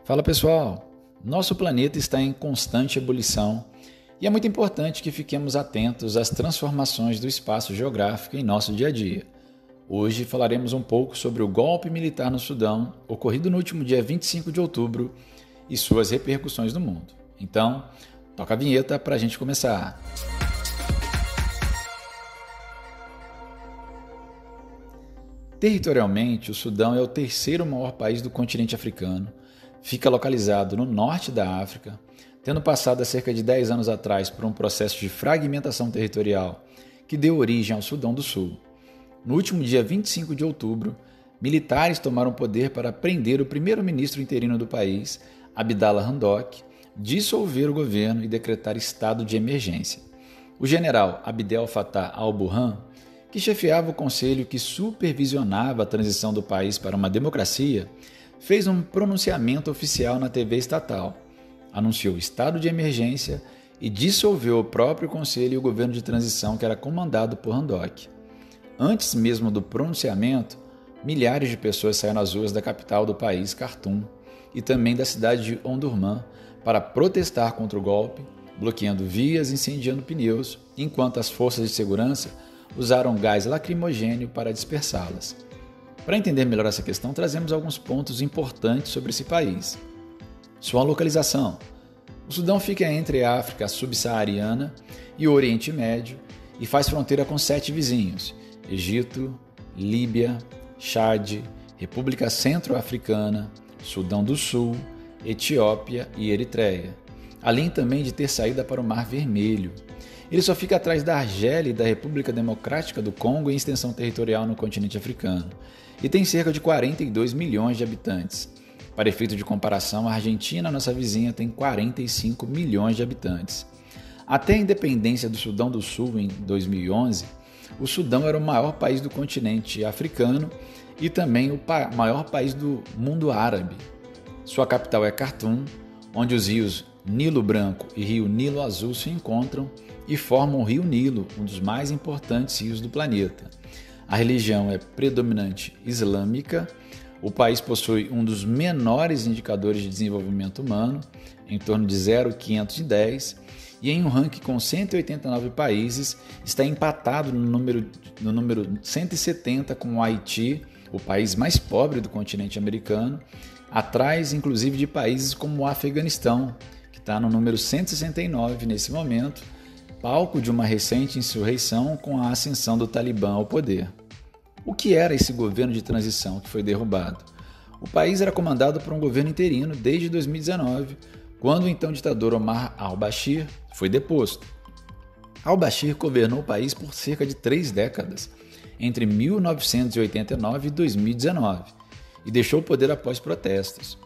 Fala pessoal, nosso planeta está em constante ebulição e é muito importante que fiquemos atentos às transformações do espaço geográfico em nosso dia a dia. Hoje falaremos um pouco sobre o golpe militar no Sudão, ocorrido no último dia 25 de outubro e suas repercussões no mundo. Então, toca a vinheta para a gente começar. Territorialmente, o Sudão é o terceiro maior país do continente africano. Fica localizado no norte da África, tendo passado há cerca de 10 anos atrás por um processo de fragmentação territorial que deu origem ao Sudão do Sul. No último dia 25 de outubro, militares tomaram poder para prender o primeiro-ministro interino do país, Abdallah Hamdok, dissolver o governo e decretar estado de emergência. O general Abdel Fattah al-Burhan, que chefiava o conselho que supervisionava a transição do país para uma democracia, fez um pronunciamento oficial na TV estatal, anunciou estado de emergência e dissolveu o próprio conselho e o governo de transição que era comandado por Hamdok. Antes mesmo do pronunciamento, milhares de pessoas saíram às ruas da capital do país, Khartoum, e também da cidade de Omdurman para protestar contra o golpe, bloqueando vias e incendiando pneus, enquanto as forças de segurança usaram gás lacrimogêneo para dispersá-las. Para entender melhor essa questão, trazemos alguns pontos importantes sobre esse país. Sua localização. O Sudão fica entre a África subsaariana e o Oriente Médio e faz fronteira com 7 vizinhos: Egito, Líbia, Chad, República Centro-Africana, Sudão do Sul, Etiópia e Eritreia, além também de ter saída para o Mar Vermelho. Ele só fica atrás da Argélia e da República Democrática do Congo em extensão territorial no continente africano, e tem cerca de 42 milhões de habitantes. Para efeito de comparação, a Argentina, nossa vizinha, tem 45 milhões de habitantes. Até a independência do Sudão do Sul em 2011, o Sudão era o maior país do continente africano e também o maior país do mundo árabe. Sua capital é Khartoum, onde os rios Nilo Branco e Rio Nilo Azul se encontram e formam o Rio Nilo, um dos mais importantes rios do planeta. A religião é predominante islâmica. O país possui um dos menores indicadores de desenvolvimento humano, em torno de 0,510, e em um ranking com 189 países, está empatado no número 170 com o Haiti, o país mais pobre do continente americano, atrás inclusive de países como o Afeganistão, que está no número 169 nesse momento, palco de uma recente insurreição com a ascensão do Talibã ao poder. O que era esse governo de transição que foi derrubado? O país era comandado por um governo interino desde 2019, quando o então ditador Omar al-Bashir foi deposto. Al-Bashir governou o país por cerca de 3 décadas, entre 1989 e 2019, e deixou o poder após protestos.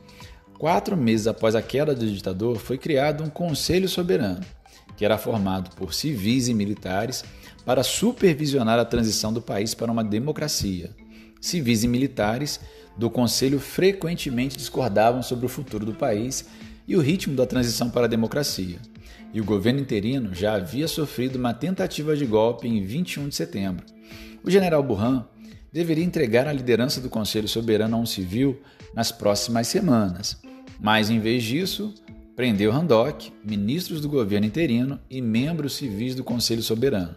4 meses após a queda do ditador, foi criado um Conselho Soberano, que era formado por civis e militares para supervisionar a transição do país para uma democracia. Civis e militares do Conselho frequentemente discordavam sobre o futuro do país e o ritmo da transição para a democracia. E o governo interino já havia sofrido uma tentativa de golpe em 21 de setembro. O general Burhan deveria entregar a liderança do Conselho Soberano a um civil nas próximas semanas, mas em vez disso, prendeu Hamdok, ministros do governo interino e membros civis do Conselho Soberano.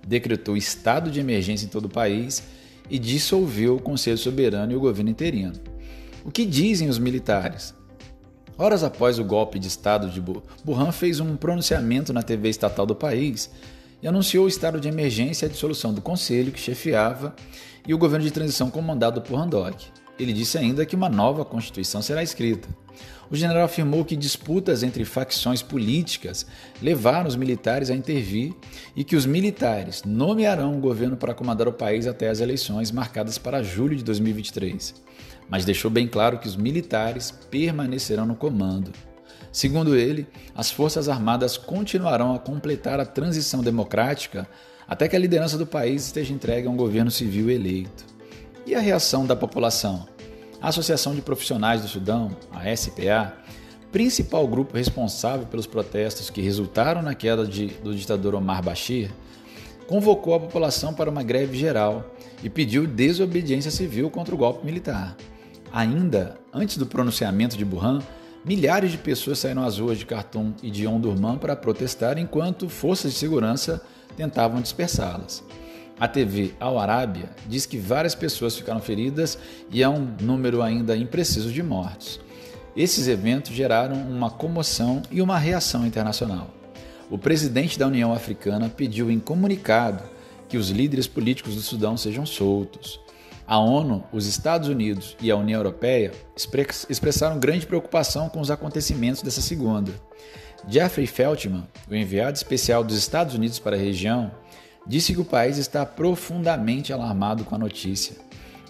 Decretou estado de emergência em todo o país e dissolveu o Conselho Soberano e o governo interino. O que dizem os militares? Horas após o golpe de estado de Burhan fez um pronunciamento na TV estatal do país e anunciou o estado de emergência e a dissolução do conselho que chefiava e o governo de transição comandado por Hamdok. Ele disse ainda que uma nova constituição será escrita. O general afirmou que disputas entre facções políticas levaram os militares a intervir e que os militares nomearão um governo para comandar o país até as eleições marcadas para julho de 2023. Mas deixou bem claro que os militares permanecerão no comando. Segundo ele, as Forças Armadas continuarão a completar a transição democrática até que a liderança do país esteja entregue a um governo civil eleito. E a reação da população? A Associação de Profissionais do Sudão, a SPA, principal grupo responsável pelos protestos que resultaram na queda do ditador Omar al-Bashir, convocou a população para uma greve geral e pediu desobediência civil contra o golpe militar. Ainda antes do pronunciamento de Burhan, milhares de pessoas saíram às ruas de Khartoum e de Omdurman para protestar enquanto forças de segurança tentavam dispersá-las. A TV Al Arábia diz que várias pessoas ficaram feridas e há um número ainda impreciso de mortos. Esses eventos geraram uma comoção e uma reação internacional. O presidente da União Africana pediu em comunicado que os líderes políticos do Sudão sejam soltos. A ONU, os Estados Unidos e a União Europeia expressaram grande preocupação com os acontecimentos dessa segunda. Jeffrey Feltman, o enviado especial dos Estados Unidos para a região, disse que o país está profundamente alarmado com a notícia.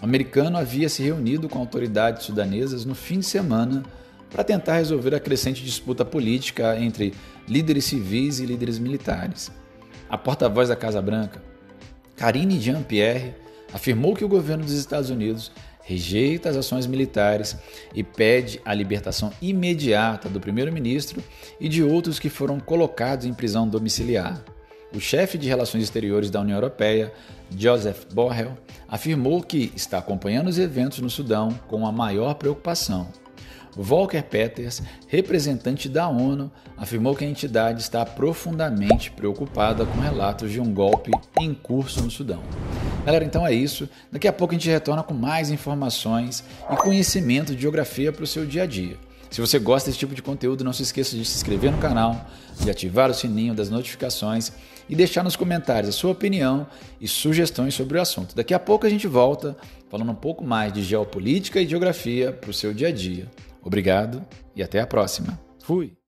O americano havia se reunido com autoridades sudanesas no fim de semana para tentar resolver a crescente disputa política entre líderes civis e líderes militares. A porta-voz da Casa Branca, Karine Jean-Pierre, afirmou que o governo dos Estados Unidos rejeita as ações militares e pede a libertação imediata do primeiro-ministro e de outros que foram colocados em prisão domiciliar. O chefe de Relações Exteriores da União Europeia, Joseph Borrell, afirmou que está acompanhando os eventos no Sudão com a maior preocupação. Volker Perthes, representante da ONU, afirmou que a entidade está profundamente preocupada com relatos de um golpe em curso no Sudão. Galera, então é isso. Daqui a pouco a gente retorna com mais informações e conhecimento de geografia para o seu dia a dia. Se você gosta desse tipo de conteúdo, não se esqueça de se inscrever no canal, de ativar o sininho das notificações e deixar nos comentários a sua opinião e sugestões sobre o assunto. Daqui a pouco a gente volta falando um pouco mais de geopolítica e geografia para o seu dia a dia. Obrigado e até a próxima. Fui!